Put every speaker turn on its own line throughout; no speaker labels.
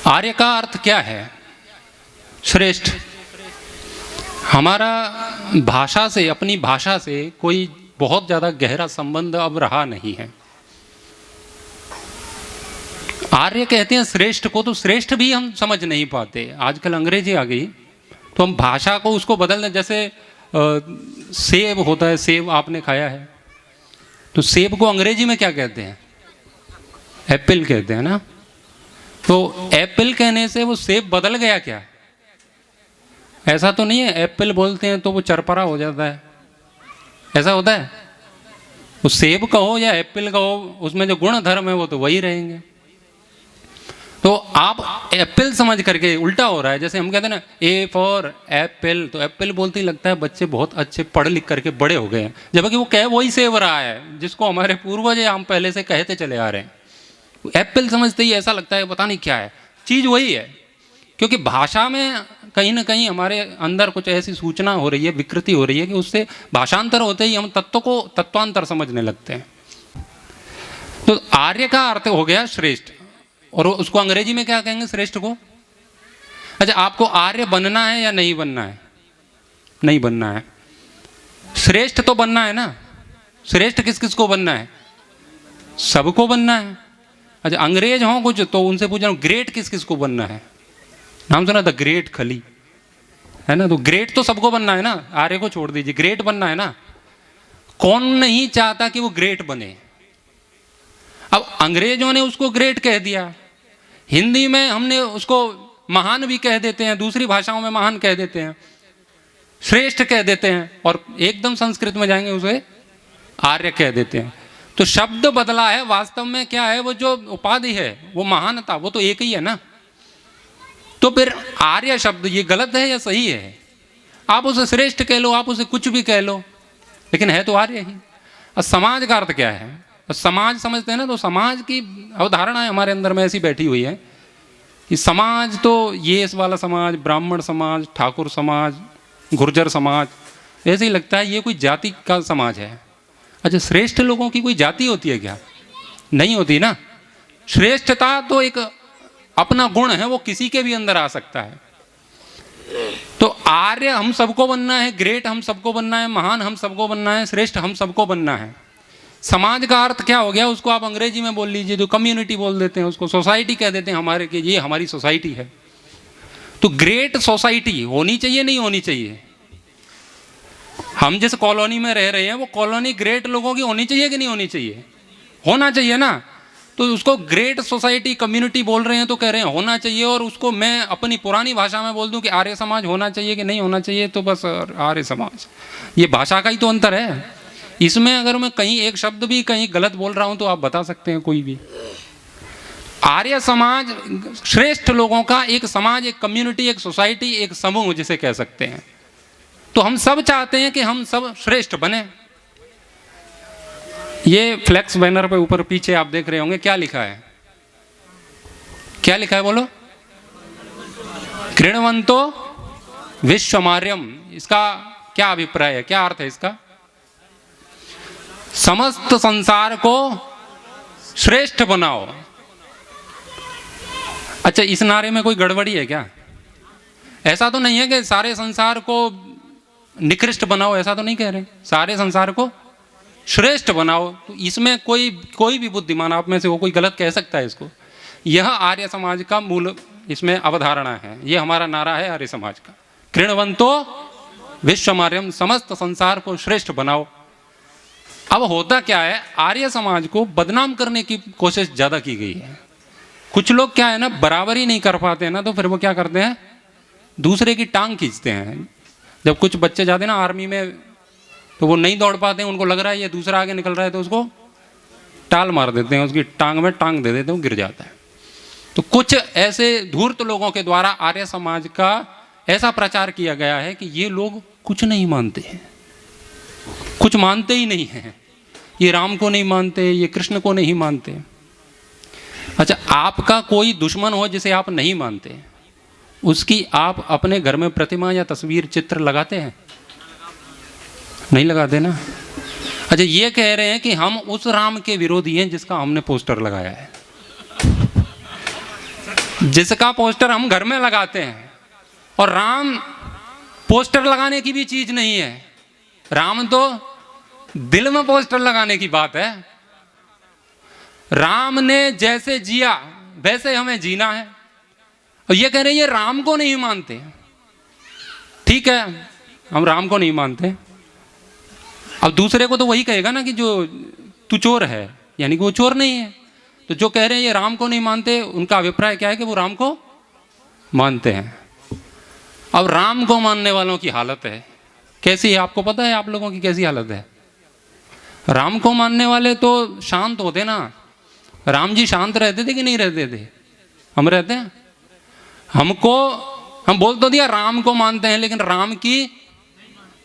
आर्य का अर्थ क्या है? श्रेष्ठ। हमारा भाषा से, अपनी भाषा से कोई बहुत ज़्यादा गहरा संबंध अब रहा नहीं है। आर्य कहते हैं श्रेष्ठ को, तो श्रेष्ठ भी हम समझ नहीं पाते। आजकल अंग्रेजी आ गई तो हम भाषा को उसको बदल दें। जैसे सेब होता है, सेब आपने खाया है, तो सेब को अंग्रेजी में क्या कहते हैं? एप्पल कहते हैं ना। तो एप्पल कहने से वो सेब बदल गया क्या? ऐसा तो नहीं है। एप्पल बोलते हैं तो वो चरपरा हो जाता है, ऐसा होता है? वो सेब कहो या एप्पल कहो, उसमें जो गुण धर्म है वो तो वही रहेंगे। तो आप एप्पल समझ करके उल्टा हो रहा है। जैसे हम कहते हैं ना ए फॉर एप्पल, तो एप्पल बोलते ही लगता है बच्चे बहुत अच्छे पढ़ लिख करके बड़े हो गए हैं, जबकि वो कह वही सेब रहा है जिसको हमारे पूर्वज हम पहले से कहते चले आ रहे हैं। एप्पल समझते ही ऐसा लगता है पता नहीं क्या है, चीज़ वही है। क्योंकि भाषा में कहीं ना कहीं हमारे अंदर कुछ ऐसी सूचना हो रही है, विकृति हो रही है कि उससे भाषांतर होते ही हम तत्व को तत्वांतर समझने लगते हैं। तो आर्य का अर्थ हो गया श्रेष्ठ, और उसको अंग्रेजी में क्या कहेंगे श्रेष्ठ को? अच्छा, आपको आर्य बनना है या नहीं बनना है? नहीं बनना है। श्रेष्ठ तो बनना है ना। श्रेष्ठ किस किस को बनना है? सबको बनना है। अच्छा, अंग्रेज हों कुछ तो उनसे पूछ रहा हूँ, ग्रेट किस किस को बनना है? नाम सुना द ग्रेट खली, है ना? तो ग्रेट तो सबको बनना है ना, आर्य को छोड़ दीजिए, ग्रेट बनना है ना। कौन नहीं चाहता कि वो ग्रेट बने? अब अंग्रेजों ने उसको ग्रेट कह दिया, हिंदी में हमने उसको महान भी कह देते हैं, दूसरी भाषाओं में महान कह देते हैं, श्रेष्ठ कह देते हैं, और एकदम संस्कृत में जाएंगे उसे आर्य कह देते हैं। तो शब्द बदला है, वास्तव में क्या है? वो जो उपाधि है, वो महानता, वो तो एक ही है ना। तो फिर आर्य शब्द ये गलत है या सही है? आप उसे श्रेष्ठ कह लो, आप उसे कुछ भी कह लो, लेकिन है तो आर्य ही। और समाज का अर्थ क्या है? समाज समझते हैं ना, तो समाज की अवधारणा हमारे अंदर में ऐसी बैठी हुई है कि समाज तो ये इस वाला समाज, ब्राह्मण समाज, ठाकुर समाज, गुर्जर समाज, ऐसे ही लगता है ये कोई जाति का समाज है। अच्छा, श्रेष्ठ लोगों की कोई जाति होती है क्या? नहीं होती ना। श्रेष्ठता तो एक अपना गुण है, वो किसी के भी अंदर आ सकता है। तो आर्य हम सबको बनना है, ग्रेट हम सबको बनना है, महान हम सबको बनना है, श्रेष्ठ हम सबको बनना है। समाज का अर्थ क्या हो गया? उसको आप अंग्रेजी में बोल लीजिए, जो कम्युनिटी बोल देते हैं उसको सोसाइटी कह देते हैं, हमारे के ये हमारी सोसाइटी है। तो ग्रेट सोसाइटी होनी चाहिए नहीं होनी चाहिए? हम जिस कॉलोनी में रह रहे हैं वो कॉलोनी ग्रेट लोगों की होनी चाहिए कि नहीं होनी चाहिए? होना चाहिए ना। तो उसको ग्रेट सोसाइटी कम्युनिटी बोल रहे हैं तो कह रहे हैं होना चाहिए, और उसको मैं अपनी पुरानी भाषा में बोल दूं कि आर्य समाज होना चाहिए कि नहीं होना चाहिए, तो बस आर्य समाज। ये भाषा का ही तो अंतर है। इसमें अगर मैं कहीं एक शब्द भी कहीं गलत बोल रहा हूं तो आप बता सकते हैं कोई भी। आर्य समाज श्रेष्ठ लोगों का एक समाज, एक कम्युनिटी, एक सोसाइटी, एक समूह जिसे कह सकते हैं। तो हम सब चाहते हैं कि हम सब श्रेष्ठ बने। ये फ्लैक्स बैनर पे ऊपर पीछे आप देख रहे होंगे, क्या लिखा है? क्या लिखा है बोलो? कृण्वन्तो विश्वमार्यम। इसका क्या अभिप्राय है, क्या अर्थ है इसका? समस्त संसार को श्रेष्ठ बनाओ। अच्छा, इस नारे में कोई गड़बड़ी है क्या? ऐसा तो नहीं है कि सारे संसार को निकृष्ट बनाओ, ऐसा तो नहीं कह रहे। सारे संसार को श्रेष्ठ बनाओ। तो इसमें कोई भी बुद्धिमान आप में से वो कोई गलत कह सकता है इसको? यह आर्य समाज का मूल इसमें अवधारणा है। यह हमारा नारा है आर्य समाज का, कृण्वन्तो विश्वमार्यम, समस्त संसार को श्रेष्ठ बनाओ। अब होता क्या है, आर्य समाज को बदनाम करने की कोशिश ज़्यादा की गई है। कुछ लोग क्या है ना, बराबरी नहीं कर पाते हैं ना, तो फिर वो क्या करते हैं, दूसरे की टांग खींचते हैं। जब कुछ बच्चे जाते हैं ना आर्मी में, तो वो नहीं दौड़ पाते हैं, उनको लग रहा है ये दूसरा आगे निकल रहा है, तो उसको टाल मार देते हैं, उसकी टांग में टांग दे देते हैं, वो गिर जाता है। तो कुछ ऐसे धूर्त लोगों के द्वारा आर्य समाज का ऐसा प्रचार किया गया है कि ये लोग कुछ नहीं मानते हैं, कुछ मानते ही नहीं हैं। ये राम को नहीं मानते, ये कृष्ण को नहीं मानते। अच्छा, आपका कोई दुश्मन हो जिसे आप नहीं मानते, उसकी आप अपने घर में प्रतिमा या तस्वीर चित्र लगाते हैं? नहीं लगाते ना। अच्छा, ये कह रहे हैं कि हम उस राम के विरोधी हैं जिसका हमने पोस्टर लगाया है। जिसका पोस्टर हम घर में लगाते हैं, और राम पोस्टर लगाने की भी चीज नहीं है। राम तो दिल में पोस्टर लगाने की बात है। राम ने जैसे जिया वैसे हमें जीना है। और ये कह रहे हैं ये राम को नहीं मानते। ठीक है, हम राम को नहीं मानते। अब दूसरे को तो वही कहेगा ना कि जो तू चोर है, यानी कि वो चोर नहीं है। तो जो कह रहे हैं ये राम को नहीं मानते, उनका अभिप्राय क्या है कि वो राम को मानते हैं। अब राम को मानने वालों की हालत है कैसी है, आपको पता है आप लोगों की कैसी हालत है? राम को मानने वाले तो शांत होते ना। राम जी शांत रहते थे कि नहीं रहते थे? हम रहते हैं। हम बोल तो दिया राम को मानते हैं, लेकिन राम की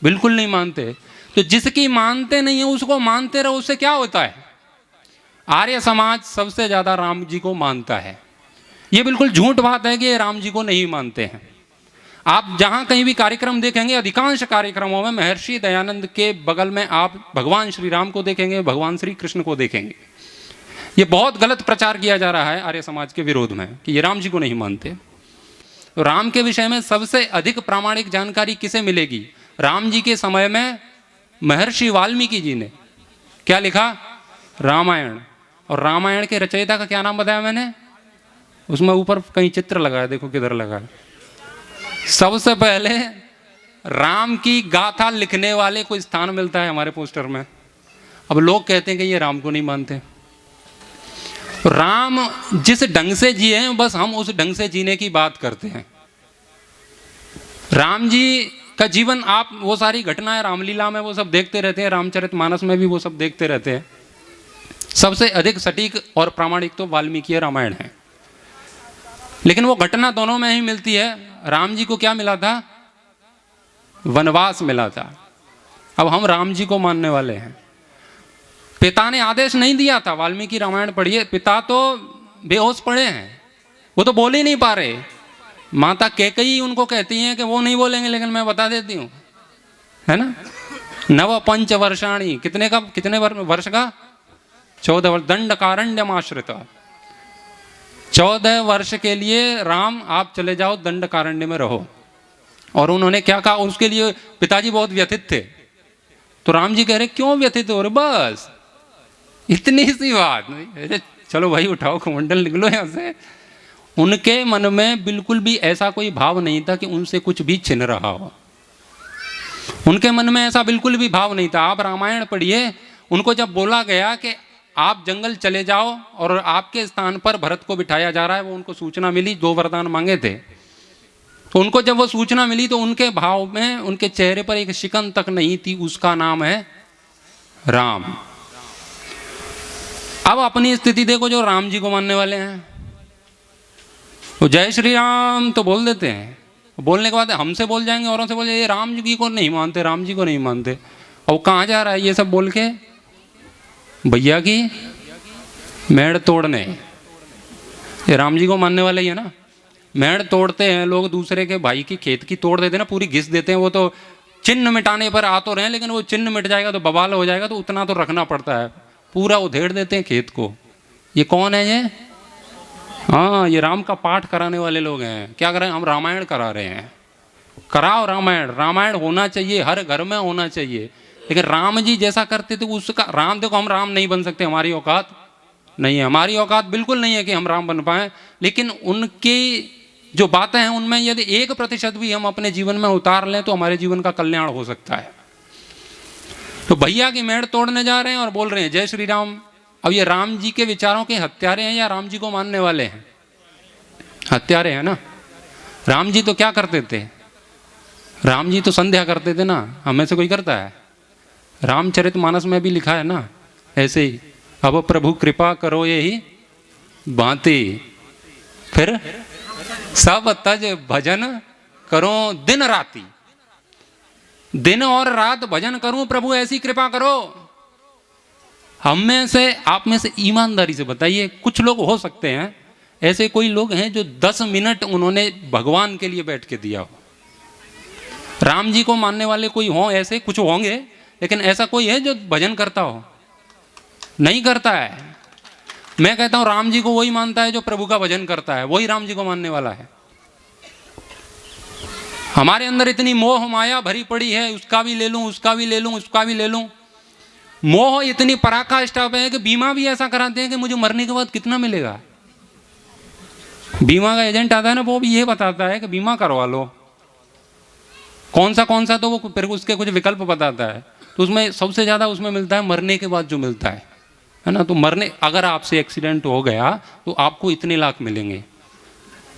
बिल्कुल नहीं मानते। तो जिसकी मानते नहीं है उसको मानते रहो, उससे क्या होता है? आर्य समाज सबसे ज्यादा राम जी को मानता है। ये बिल्कुल झूठ बात है कि ये राम जी को नहीं मानते हैं। आप जहां कहीं भी कार्यक्रम देखेंगे, अधिकांश कार्यक्रमों में महर्षि दयानंद के बगल में आप भगवान श्री राम को देखेंगे, भगवान श्री कृष्ण को देखेंगे। ये बहुत गलत प्रचार किया जा रहा है आर्य समाज के विरोध में कि ये राम जी को नहीं मानते। तो राम के विषय में सबसे अधिक प्रामाणिक जानकारी किसे मिलेगी? राम जी के समय में महर्षि वाल्मीकि जी ने क्या लिखा? रामायण। और रामायण के रचयिता का क्या नाम बताया मैंने? उसमें ऊपर कहीं चित्र लगाया, देखो किधर लगा। सबसे पहले राम की गाथा लिखने वाले को स्थान मिलता है हमारे पोस्टर में। अब लोग कहते हैं कि ये राम को नहीं मानते। राम जिस ढंग से जिए हैं बस हम उस ढंग से जीने की बात करते हैं। राम जी का जीवन, आप वो सारी घटनाएं रामलीला में वो सब देखते रहते हैं, रामचरितमानस में भी वो सब देखते रहते हैं। सबसे अधिक सटीक और प्रामाणिक तो वाल्मीकि रामायण है। लेकिन वो घटना दोनों में ही मिलती है। राम जी को क्या मिला था? वनवास मिला था। अब हम राम जी को मानने वाले हैं। पिता ने आदेश नहीं दिया था, वाल्मीकि रामायण पढ़िए, पिता तो बेहोश पड़े हैं, वो तो बोल ही नहीं पा रहे। माता कैकेयी उनको कहती हैं कि वो नहीं बोलेंगे, लेकिन मैं बता देती हूँ, है ना। नव पंच वर्षाणी, कितने वर्ष का? 14 वर्ष। दंड कारण्यम आश्रिता, 14 वर्ष के लिए राम आप चले जाओ दंड कारण्य में रहो। और उन्होंने क्या कहा? उसके लिए पिताजी बहुत व्यथित थे। तो राम जी कह रहे क्यों व्यथित हो रहे? बस इतनी सी बात। चलो भाई उठाओ कमंडल, निकलो यहाँ से। उनके मन में बिल्कुल भी ऐसा कोई भाव नहीं था कि उनसे कुछ भी छिन रहा हो। उनके मन में ऐसा बिल्कुल भी भाव नहीं था। आप रामायण पढ़िए, उनको जब बोला गया कि आप जंगल चले जाओ और आपके स्थान पर भरत को बिठाया जा रहा है, वो उनको सूचना मिली, 2 वरदान मांगे थे। तो उनको जब वो सूचना मिली तो उनके भाव में, उनके चेहरे पर एक शिकन तक नहीं थी। उसका नाम है राम। अब अपनी स्थिति देखो, जो राम जी को मानने वाले हैं वो जय श्री राम तो बोल देते हैं, बोलने के बाद हमसे बोल जाएंगे, औरों से बोल जाएंगे, ये राम जी को नहीं मानते, राम जी को नहीं मानते। और कहाँ जा रहा है ये सब बोल के? भैया की मेड़ तोड़ने। ये राम जी को मानने वाले ही है ना। मेड़ तोड़ते हैं लोग, दूसरे के भाई की खेत की तोड़ देते हैं ना, पूरी घिस देते हैं। वो तो चिन्ह मिटाने पर आ तो रहे हैं, लेकिन वो चिन्ह मिट जाएगा तो बवाल हो जाएगा, तो उतना तो रखना पड़ता है। पूरा उधेड़ देते हैं खेत को। ये कौन है ये? हाँ, ये राम का पाठ कराने वाले लोग हैं। क्या कर रहे हैं? हम रामायण करा रहे हैं। कराओ रामायण। रामायण होना चाहिए, हर घर में होना चाहिए। लेकिन राम जी जैसा करते थे उसका राम, देखो हम राम नहीं बन सकते, हमारी औकात नहीं है। हमारी औकात बिल्कुल नहीं है कि हम राम बन पाए। लेकिन उनकी जो बातें हैं उनमें यदि 1% भी हम अपने जीवन में उतार लें तो हमारे जीवन का कल्याण हो सकता है। तो भैया की मेड़ तोड़ने जा रहे हैं और बोल रहे हैं जय श्री राम। अब ये राम जी के विचारों के हत्यारे हैं या राम जी को मानने वाले हैं? हत्यारे हैं ना। राम जी तो क्या करते थे? राम जी तो संध्या करते थे ना। हमें से कोई करता है? रामचरितमानस में भी लिखा है ना ऐसे ही, अब प्रभु कृपा करो यही भांति, फिर सब तज भजन करो दिन राती। दिन और रात भजन करूं प्रभु, ऐसी कृपा करो। हम में से, आप में से ईमानदारी से बताइए, कुछ लोग हो सकते हैं ऐसे, कोई लोग हैं जो 10 मिनट उन्होंने भगवान के लिए बैठ के दिया हो। राम जी को मानने वाले कोई हों ऐसे, कुछ होंगे, लेकिन ऐसा कोई है जो भजन करता हो? नहीं करता है। मैं कहता हूं राम जी को वही मानता है जो प्रभु का भजन करता है, वही राम जी को मानने वाला है। हमारे अंदर इतनी मोह माया भरी पड़ी है, उसका भी ले लूं, उसका भी ले लूं, उसका भी ले लूं। मोह इतनी पराकाष्ठा पे है कि बीमा भी ऐसा कराते हैं कि मुझे मरने के बाद कितना मिलेगा। बीमा का एजेंट आता है ना, वो भी ये बताता है कि बीमा करवा लो, कौन सा तो वो फिर उसके कुछ विकल्प बताता है। तो उसमें सबसे ज़्यादा उसमें मिलता है मरने के बाद जो मिलता है ना। तो मरने, अगर आपसे एक्सीडेंट हो गया तो आपको इतने लाख मिलेंगे,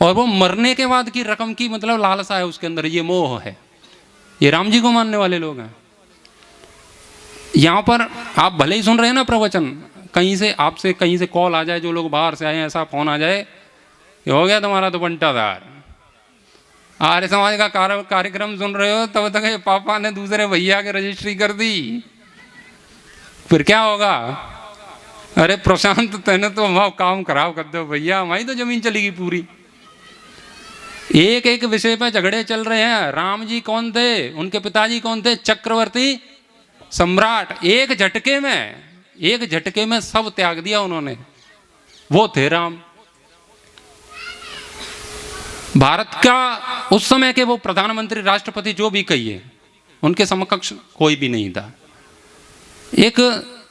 और वो मरने के बाद की रकम की मतलब लालसा है उसके अंदर, ये मोह है। ये राम जी को मानने वाले लोग हैं। यहाँ पर आप भले ही सुन रहे हैं ना प्रवचन, कहीं से आपसे कहीं से कॉल आ जाए, जो लोग बाहर से आए हैं ऐसा फोन आ जाए कि हो गया तुम्हारा तो बंटाधार, आर्य समाज का कार्यक्रम सुन रहे हो, तब तक ये पापा ने दूसरे भैया के रजिस्ट्री कर दी, फिर क्या होगा? अरे प्रशांत तेने तो वहां काम खराब कर दो भैया, हमारी तो जमीन चलेगी पूरी। एक एक विषय पर झगड़े चल रहे हैं। राम जी कौन थे, उनके पिताजी कौन थे? चक्रवर्ती सम्राट। एक झटके में सब त्याग दिया उन्होंने, वो थे राम। भारत का उस समय के वो प्रधानमंत्री, राष्ट्रपति जो भी कहिए, उनके समकक्ष कोई भी नहीं था। एक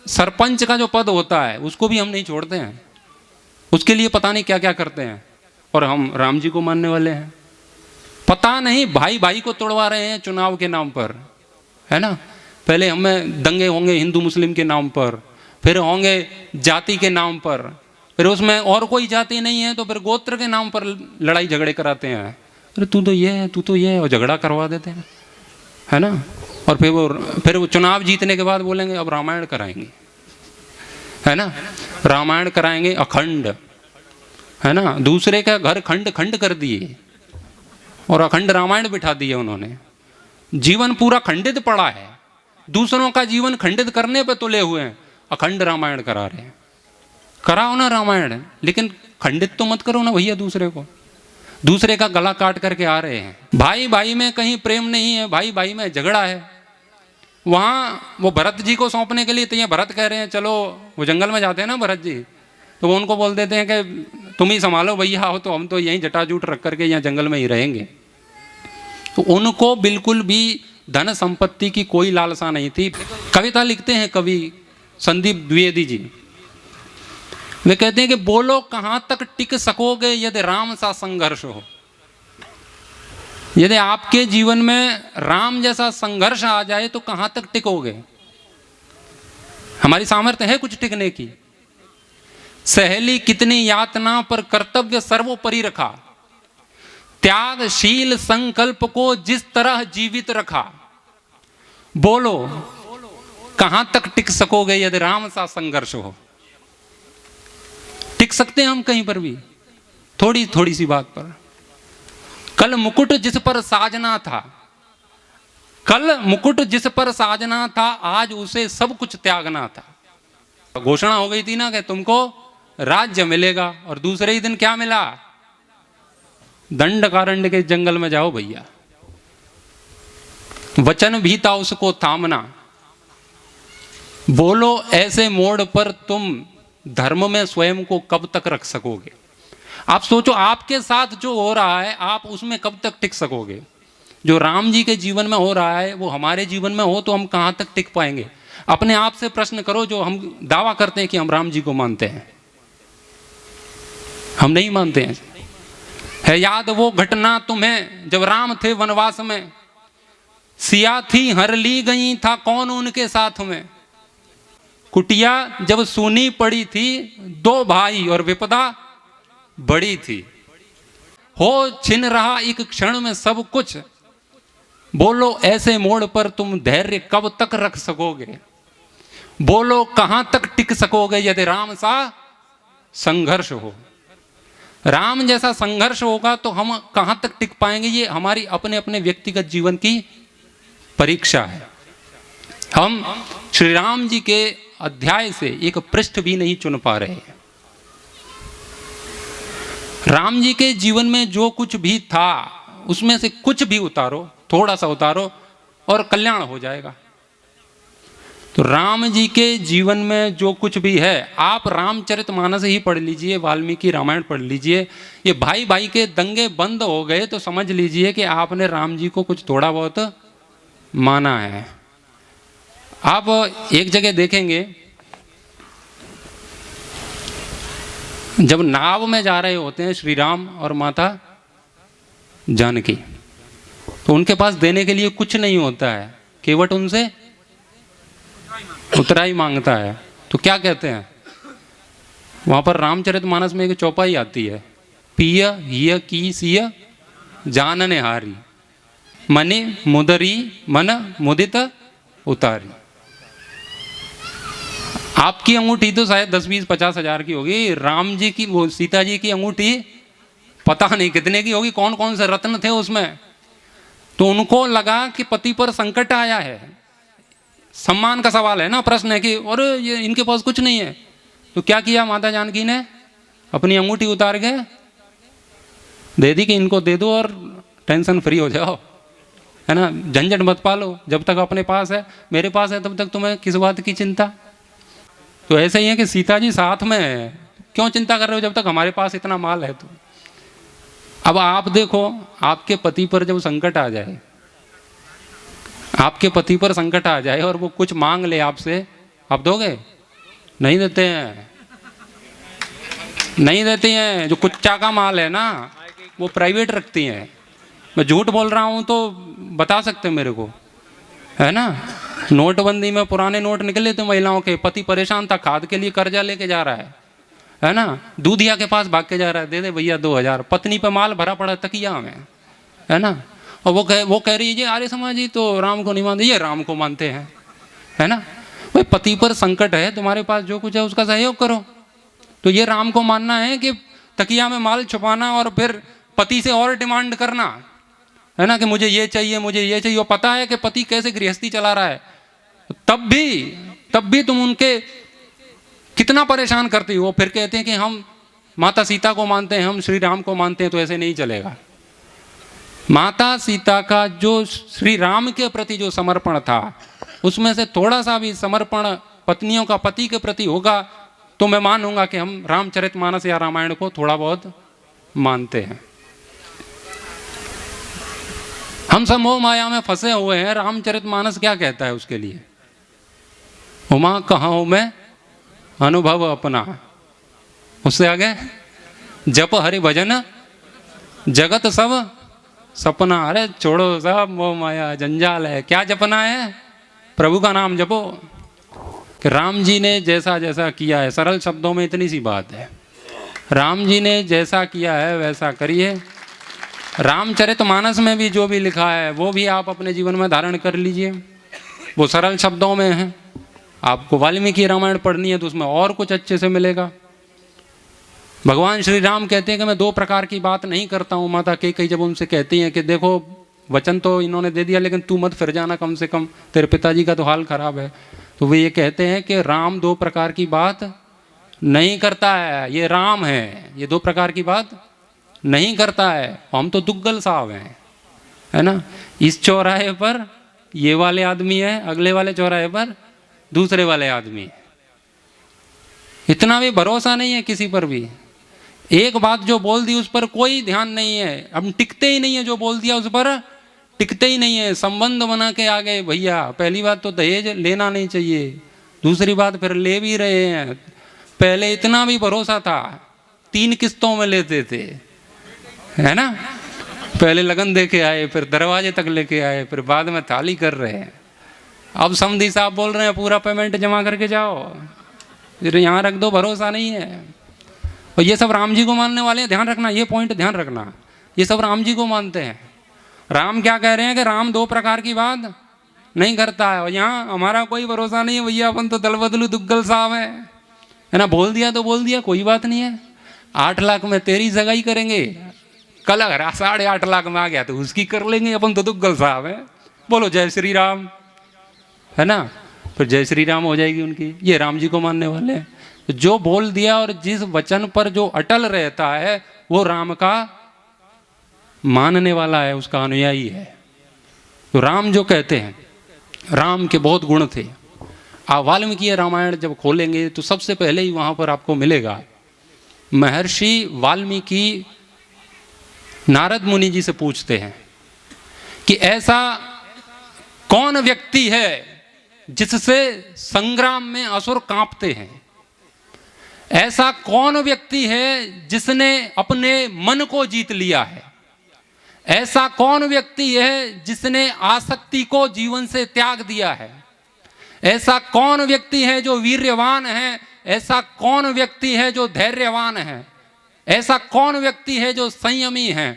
सरपंच का जो पद होता है उसको भी हम नहीं छोड़ते हैं, उसके लिए पता नहीं क्या क्या करते हैं, और हम राम जी को मानने वाले हैं। पता नहीं भाई भाई को तोड़वा रहे हैं चुनाव के नाम पर, है ना। पहले हमें दंगे होंगे हिंदू मुस्लिम के नाम पर, फिर होंगे जाति के नाम पर, फिर उसमें और कोई जाति नहीं है तो फिर गोत्र के नाम पर लड़ाई झगड़े कराते हैं। अरे तू तो ये है, तू तो ये है, और झगड़ा करवा देते हैं, है ना। और फिर वो चुनाव जीतने के बाद बोलेंगे अब रामायण कराएंगे, है ना, रामायण कराएंगे अखंड, है ना। दूसरे का घर खंड खंड कर दिए और अखंड रामायण बिठा दिए उन्होंने। जीवन पूरा खंडित पड़ा है, दूसरों का जीवन खंडित करने पे तुले हुए हैं, अखंड रामायण करा रहे हैं। कराओ ना रामायण, लेकिन खंडित तो मत करो ना भैया दूसरे को। दूसरे का गला काट करके आ रहे हैं। भाई भाई में कहीं प्रेम नहीं है, भाई भाई में झगड़ा है। वहाँ वो भरत जी को सौंपने के लिए तो ये भरत कह रहे हैं चलो, वो जंगल में जाते हैं ना भरत जी, तो वो उनको बोल देते हैं कि तुम ही संभालो भैया, हो तो हम तो यहीं जटाजूट रख करके यहाँ जंगल में ही रहेंगे। तो उनको बिल्कुल भी धन संपत्ति की कोई लालसा नहीं थी। कविता लिखते हैं कवि संदीप द्विवेदी जी, वे कहते हैं कि बोलो कहां तक टिक सकोगे यदि राम सा संघर्ष हो। यदि आपके जीवन में राम जैसा संघर्ष आ जाए तो कहां तक टिकोगे? हमारी सामर्थ्य है कुछ टिकने की? सहेली कितनी यातना पर कर्तव्य सर्वोपरि रखा, त्यागशील संकल्प को जिस तरह जीवित रखा। बोलो कहां तक टिक सकोगे यदि राम सा संघर्ष हो। टिक सकते हैं हम कहीं पर भी, थोड़ी थोड़ी सी बात पर। कल मुकुट जिस पर साजना था, कल मुकुट जिस पर साजना था, आज उसे सब कुछ त्यागना था। घोषणा हो गई थी ना कि तुमको राज्य मिलेगा, और दूसरे ही दिन क्या मिला? दंडकारण्य के जंगल में जाओ भैया। वचन भी था उसको थामना। बोलो ऐसे मोड़ पर तुम धर्म में स्वयं को कब तक रख सकोगे? आप सोचो, आपके साथ जो हो रहा है आप उसमें कब तक टिक सकोगे? जो राम जी के जीवन में हो रहा है वो हमारे जीवन में हो तो हम कहां तक टिक पाएंगे? अपने आप से प्रश्न करो। जो हम दावा करते हैं कि हम राम जी को मानते हैं, हम नहीं मानते हैं। है याद वो घटना तुम्हें जब राम थे वनवास में, सिया थी हर ली गई, था कौन उनके साथ में। कुटिया जब सूनी पड़ी थी, दो भाई और विपदा बड़ी थी। हो छिन रहा एक क्षण में सब कुछ, बोलो ऐसे मोड़ पर तुम धैर्य कब तक रख सकोगे? बोलो कहां तक टिक सकोगे यदि राम सा संघर्ष हो। राम जैसा संघर्ष होगा तो हम कहां तक टिक पाएंगे? ये हमारी अपने अपने व्यक्तिगत जीवन की परीक्षा है। हम श्री राम जी के अध्याय से एक पृष्ठ भी नहीं चुन पा रहे हैं। राम जी के जीवन में जो कुछ भी था उसमें से कुछ भी उतारो, थोड़ा सा उतारो और कल्याण हो जाएगा। तो राम जी के जीवन में जो कुछ भी है, आप रामचरितमानस ही पढ़ लीजिए, वाल्मीकि रामायण पढ़ लीजिए, ये भाई भाई के दंगे बंद हो गए तो समझ लीजिए कि आपने राम जी को कुछ थोड़ा बहुत माना है। आप एक जगह देखेंगे, जब नाव में जा रहे होते हैं श्री राम और माता जानकी, तो उनके पास देने के लिए कुछ नहीं होता है, केवट उनसे उतराई मांगता है। तो क्या कहते हैं वहां पर रामचरितमानस में एक चौपाई आती है, पिय हिय की सिय जानने हारी, मने मुदरी मन मुदित उतारी। आपकी अंगूठी तो शायद 10-20-50 हजार की होगी, राम जी की, वो सीता जी की अंगूठी पता नहीं कितने की होगी, कौन कौन से रत्न थे उसमें। तो उनको लगा कि पति पर संकट आया है, सम्मान का सवाल है ना, प्रश्न है कि और ये इनके पास कुछ नहीं है। तो क्या किया माता जानकी ने, अपनी अंगूठी उतार के दे दी कि इनको दे दो और टेंशन फ्री हो जाओ, है ना, झंझट मत पालो, जब तक अपने पास है, मेरे पास है, तब तक तुम्हें किस बात की चिंता। तो ऐसा ही है कि सीता जी साथ में है, क्यों चिंता कर रहे हो जब तक हमारे पास इतना माल है। तो अब आप देखो, आपके पति पर जब संकट आ जाए, आपके पति पर संकट आ जाए और वो कुछ मांग ले आपसे, आप दोगे? नहीं देते हैं, नहीं देती हैं। जो कुच्चा का माल है ना, वो प्राइवेट रखती हैं। मैं झूठ बोल रहा हूँ तो बता सकते हैं मेरे को, है ना। नोटबंदी में पुराने नोट निकले थे महिलाओं के, पति परेशान था, खाद के लिए कर्जा लेके जा रहा है ना, दूधिया के पास भाग के जा रहा है, दे दे भैया 2000, पत्नी पे माल भरा पड़ा तकिया में, है ना। और वो कह रही है आर्य समाज जी तो राम को नहीं मानते, ये राम को मानते हैं, है ना। भाई पति पर संकट है, तुम्हारे पास जो कुछ है उसका सहयोग करो। तो ये राम को मानना है कि तकिया में माल छुपाना और फिर पति से और डिमांड करना, है ना, कि मुझे ये चाहिए, मुझे ये चाहिए। और पता है कि पति कैसे गृहस्थी चला रहा है, तब भी तुम उनके कितना परेशान करती हो। फिर कहते हैं कि हम माता सीता को मानते हैं, हम श्री राम को मानते हैं। तो ऐसे नहीं चलेगा। माता सीता का जो श्री राम के प्रति जो समर्पण था, उसमें से थोड़ा सा भी समर्पण पत्नियों का पति के प्रति होगा तो मैं मानूंगा कि हम रामचरितमानस या रामायण को थोड़ा बहुत मानते हैं। हम सब मोह माया में फंसे हुए हैं। रामचरितमानस क्या कहता है उसके लिए? उमा कहाँ हूं मैं अनुभव अपना, उससे आगे जप हरि भजन जगत सब सपना। अरे छोड़ो सब मोह माया, जंजाल है, क्या जपना है? प्रभु का नाम जपो। कि राम जी ने जैसा जैसा किया है, सरल शब्दों में इतनी सी बात है, राम जी ने जैसा किया है वैसा करिए। रामचरितमानस में भी जो भी लिखा है वो भी आप अपने जीवन में धारण कर लीजिए। वो सरल शब्दों में है। आपको वाल्मीकि रामायण पढ़नी है तो उसमें और कुछ अच्छे से मिलेगा। भगवान श्री राम कहते हैं कि मैं 2 प्रकार की बात नहीं करता हूँ। माता कई जब उनसे कहती हैं कि देखो वचन तो इन्होंने दे दिया, लेकिन तू मत फिर जाना, कम से कम तेरे पिताजी का तो हाल खराब है। तो वे ये कहते हैं कि राम 2 प्रकार की बात नहीं करता है, ये राम है, ये 2 प्रकार की बात नहीं करता है। हम तो दुग्गल साहब हैं, है ना। इस चौराहे पर ये वाले आदमी है, अगले वाले चौराहे पर दूसरे वाले आदमी है। इतना भी भरोसा नहीं है किसी पर भी। एक बात जो बोल दी उस पर कोई ध्यान नहीं है, हम टिकते ही नहीं है। जो बोल दिया उस पर टिकते ही नहीं है। संबंध बना के आ गए भैया। पहली बात तो दहेज लेना नहीं चाहिए, दूसरी बात फिर ले भी रहे हैं। पहले इतना भी भरोसा था, 3 किस्तों में लेते थे, है ना। पहले लगन दे के आए, फिर दरवाजे तक लेके आए, फिर बाद में थाली कर रहे हैं। अब समधी साहब बोल रहे हैं पूरा पेमेंट जमा करके जाओ, फिर यहाँ रख दो, भरोसा नहीं है। और ये सब राम जी को मानने वाले हैं, ध्यान रखना, ये पॉइंट ध्यान रखना। ये सब राम जी को मानते हैं। राम क्या कह रहे हैं कि राम 2 प्रकार की बात नहीं करता है। और यहाँ हमारा कोई भरोसा नहीं है भैया, अपन तो दल बदलू दुग्गल साहब है ना। बोल दिया तो बोल दिया, कोई बात नहीं है। 8 लाख में तेरी सगाई करेंगे, कल अगर 8.5 लाख में आ गया तो उसकी कर लेंगे, अपन तो दुग्गल साहब है। बोलो जय श्री राम, है ना। फिर जय श्री राम हो जाएगी उनकी। ये राम जी को मानने वाले हैं। जो बोल दिया और जिस वचन पर जो अटल रहता है वो राम का मानने वाला है, उसका अनुयायी है। तो राम जो कहते हैं, राम के बहुत गुण थे। आप वाल्मीकि रामायण जब खोलेंगे तो सबसे पहले ही वहाँ पर आपको मिलेगा महर्षि वाल्मीकि नारद मुनि जी से पूछते हैं कि ऐसा कौन व्यक्ति है जिससे संग्राम में असुर कांपते हैं, ऐसा कौन व्यक्ति है जिसने अपने मन को जीत लिया है, ऐसा कौन व्यक्ति है जिसने आसक्ति को जीवन से त्याग दिया है, ऐसा कौन व्यक्ति है जो वीर्यवान है, ऐसा कौन व्यक्ति है जो धैर्यवान है, ऐसा कौन व्यक्ति है जो संयमी है।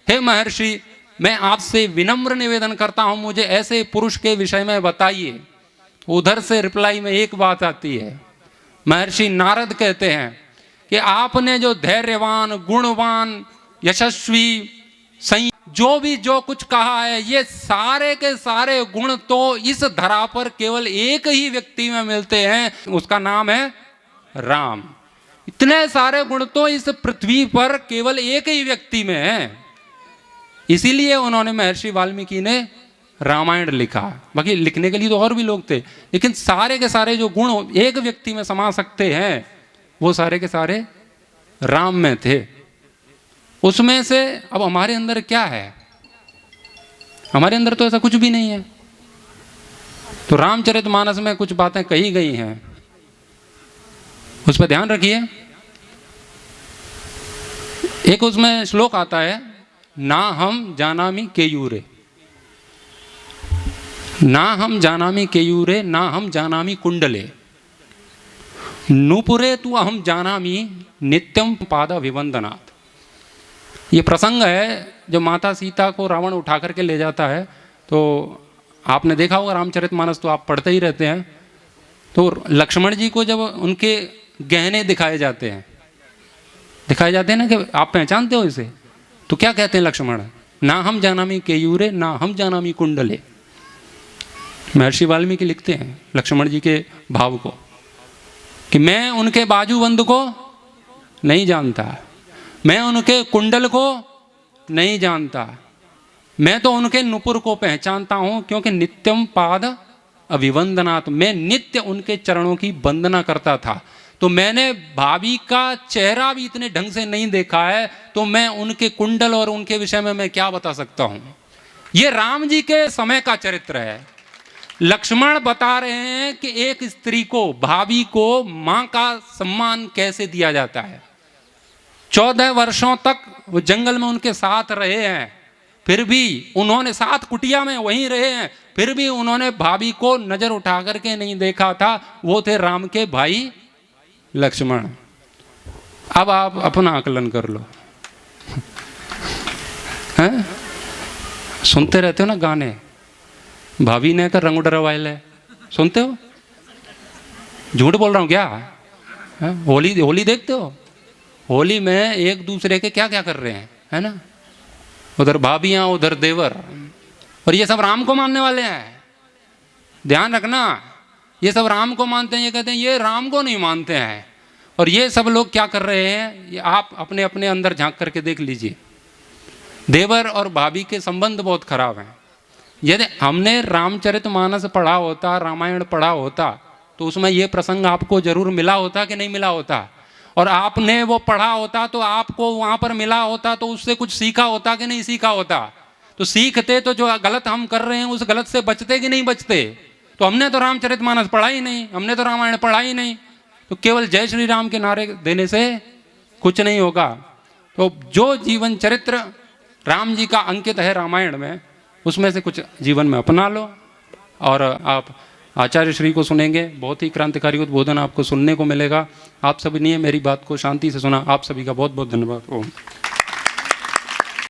हे महर्षि, मैं आपसे विनम्र निवेदन करता हूं, मुझे ऐसे पुरुष के विषय में बताइए। उधर से रिप्लाई में एक बात आती है, महर्षि नारद कहते हैं कि आपने जो धैर्यवान, गुणवान, यशस्वी, जो कुछ कहा है, ये सारे के सारे गुण तो इस धरा पर केवल एक ही व्यक्ति में मिलते हैं, उसका नाम है राम। इतने सारे गुण तो इस पृथ्वी पर केवल एक ही व्यक्ति में है। इसीलिए उन्होंने महर्षि वाल्मीकि ने रामायण लिखा। बाकी लिखने के लिए तो और भी लोग थे, लेकिन सारे के सारे जो गुण एक व्यक्ति में समा सकते हैं वो सारे के सारे राम में थे। उसमें से अब हमारे अंदर क्या है? हमारे अंदर तो ऐसा कुछ भी नहीं है। तो रामचरितमानस में कुछ बातें कही गई हैं, उस पर ध्यान रखिए। एक उसमें श्लोक आता है, ना हम जानामि केयूरे, ना हम जानामि केयूरे, ना हम जानामि कुंडले, नूपुरे तु अहम जानामि नित्यम पाद विवंदनात्। ये प्रसंग है जब माता सीता को रावण उठा करके ले जाता है। तो आपने देखा होगा रामचरितमानस, तो आप पढ़ते ही रहते हैं। तो लक्ष्मण जी को जब उनके गहने दिखाए जाते हैं ना कि आप पहचानते हो इसे, तो क्या कहते हैं लक्ष्मण? ना हम जानामि केयूरे, ना हम जानामि कुंडले। महर्षि वाल्मीकि लिखते हैं लक्ष्मण जी के भाव को कि मैं उनके बाजूबंद को नहीं जानता, मैं उनके कुंडल को नहीं जानता, मैं तो उनके नुपुर को पहचानता हूं, क्योंकि नित्यम पाद अभिवंदनात्, मैं नित्य उनके चरणों की वंदना करता था। तो मैंने भाभी का चेहरा भी इतने ढंग से नहीं देखा है, तो मैं उनके कुंडल और उनके विषय में मैं क्या बता सकता हूं। ये राम जी के समय का चरित्र है। लक्ष्मण बता रहे हैं कि एक स्त्री को, भाभी को मां का सम्मान कैसे दिया जाता है। 14 वर्षों तक वो जंगल में उनके साथ रहे हैं, फिर भी उन्होंने, साथ कुटिया में वहीं रहे हैं, फिर भी उन्होंने भाभी को नजर उठा करके नहीं देखा था। वो थे राम के भाई लक्ष्मण। अब आप अपना आकलन कर लो। हैं? सुनते रहते हो ना गाने, भाभी ने कर रंग डरवाइले, सुनते हो? झूठ बोल रहा हूं क्या? होली देखते हो? होली में एक दूसरे के क्या क्या कर रहे हैं, है ना? उधर भाभियां, उधर देवर, और ये सब राम को मानने वाले हैं। ध्यान रखना, ये सब राम को मानते हैं। ये कहते हैं ये राम को नहीं मानते हैं। और ये सब लोग क्या कर रहे हैं, ये आप अपने अपने अंदर झांक करके देख लीजिए। देवर और भाभी के संबंध बहुत खराब हैं। यदि हमने रामचरितमानस पढ़ा होता, रामायण पढ़ा होता, तो उसमें ये प्रसंग आपको जरूर मिला होता कि नहीं मिला होता। और आपने वो पढ़ा होता तो आपको वहां पर मिला होता, तो उससे कुछ सीखा होता कि नहीं सीखा होता। तो सीखते तो जो गलत हम कर रहे हैं उस गलत से बचते कि नहीं बचते। तो हमने तो रामचरितमानस पढ़ा ही नहीं, हमने तो रामायण पढ़ा ही नहीं। तो केवल जय श्री राम के नारे देने से कुछ नहीं होगा। तो जो जीवन चरित्र राम जी का अंकित है रामायण में, उसमें से कुछ जीवन में अपना लो। और आप आचार्य श्री को सुनेंगे, बहुत ही क्रांतिकारी उद्बोधन आपको सुनने को मिलेगा। आप सभी ने मेरी बात को शांति से सुना, आप सभी का बहुत बहुत धन्यवाद। ओम।